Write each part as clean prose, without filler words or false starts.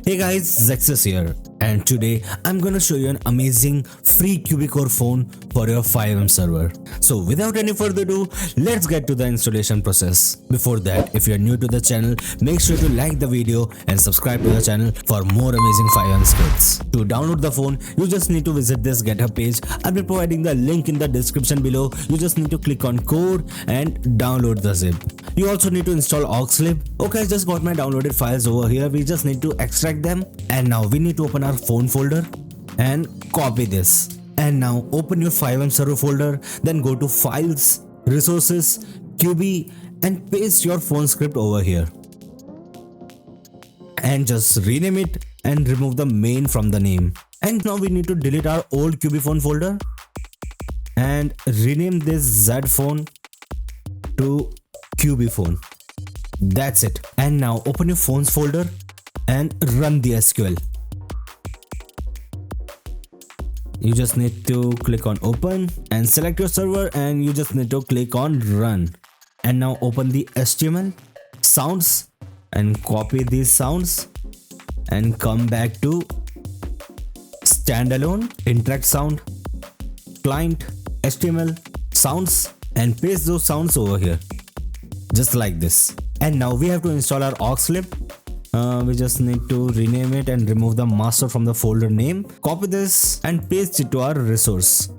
Hey guys, Zexus here, and today I'm gonna show you an amazing free QBCore phone for your FiveM server. So without any further ado, let's get to the installation process. Before that, if you're new to the channel, make sure to like the video and subscribe to the channel for more amazing FiveM scripts. To download the phone, you just need to visit this GitHub page. I'll be providing the link in the description below. You just need to click on core and download the zip. You also need to install Oxlib. Okay, I just got my downloaded files over here. We just need to extract them, and now we need to open our phone folder and copy this. And now open your FiveM server folder, then go to files, resources, QB, and paste your phone script over here. And just rename it and remove the main from the name. And now we need to delete our old QB phone folder and rename this Z phone to QB phone. That's it. And now open your phones folder and run the SQL. You just need to click on open and select your server, and you just need to click on run. And now open the HTML sounds and copy these sounds and come back to standalone, interact sound, client, HTML sounds, and paste those sounds over here. Just like this. And now we have to install our Oxlib. We just need to rename it and remove the master from the folder name. Copy this and paste it to our resource.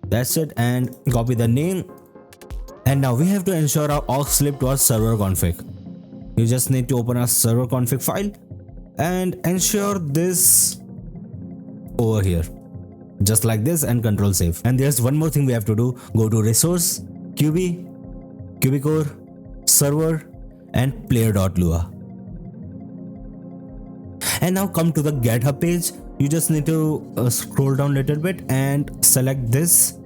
That's it, and copy the name. And now we have to ensure our Oxlib to our server config. You just need to open our server config file and ensure this over here. Just like this, and control save. And there's one more thing we have to do. Go to resource, QBCore, server, and player.lua. And now come to the GitHub page. You just need to scroll down a little bit and select this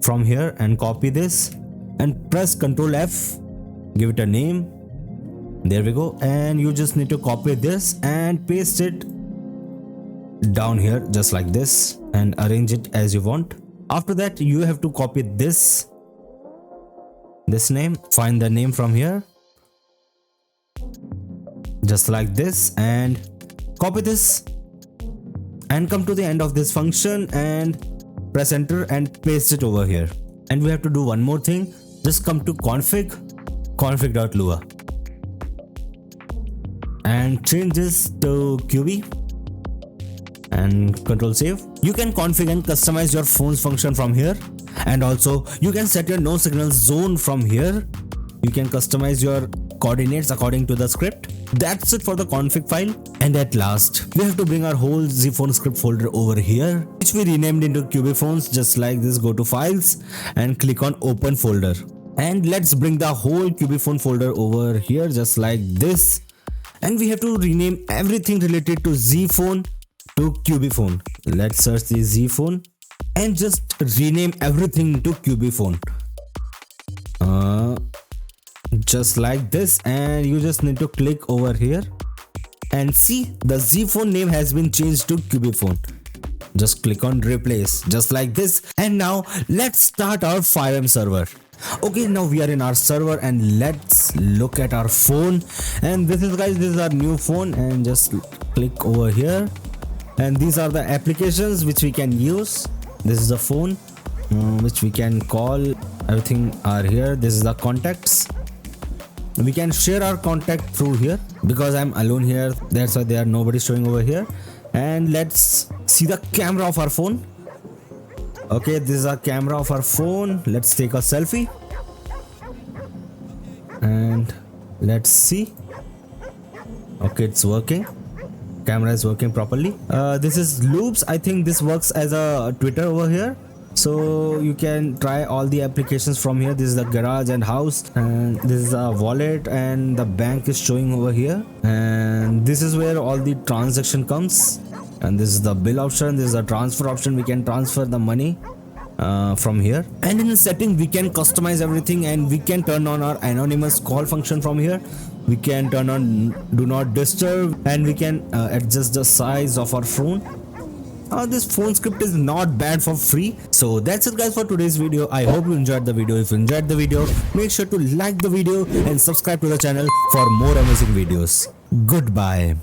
from here and copy this and press Ctrl F, give it a name. There we go. And you just need to copy this and paste it down here just like this and arrange it as you want. After that, you have to copy this name, find the name from here just like this, and copy this and come to the end of this function and press enter and paste it over here. And we have to do one more thing. Just come to config.lua and change this to QB and control save. You can configure and customize your phone's function from here, and also you can set your no signal zone from here. You can customize your coordinates according to the script. That's it for the config file. And at last, we have to bring our whole zphone script folder over here, which we renamed into QB phones just like this. Go to files and click on open folder, and let's bring the whole QB phone folder over here just like this. And we have to rename everything related to zphone to QB phone. Let's search the zphone and just rename everything to QB phone. Just like this, and you just need to click over here and see the zphone name has been changed to QB phone. Just click on replace just like this. And now let's start our FiveM server. Okay, now we are in our server and let's look at our phone. And this is our new phone, and just click over here. And these are the applications which we can use. This is the phone which we can call. Everything are here. This is the contacts. We can share our contact through here. Because I'm alone here, that's why there are nobody showing over here. And let's see the camera of our phone. Okay, this is our camera of our phone. Let's take a selfie and let's see. Okay, it's working. Camera is working properly. This is loops. I think this works as a Twitter over here, so you can try all the applications from here. This is the garage and house, and this is a wallet, and the bank is showing over here, and this is where all the transaction comes. And this is the bill option. This is the transfer option. We can transfer the money from here. And in the setting, we can customize everything, and we can turn on our anonymous call function from here. We can turn on do not disturb, and we can adjust the size of our phone. This phone script is not bad for free. So that's it guys for today's video. I hope you enjoyed the video. If you enjoyed the video, make sure to like the video and subscribe to the channel for more amazing videos. Goodbye.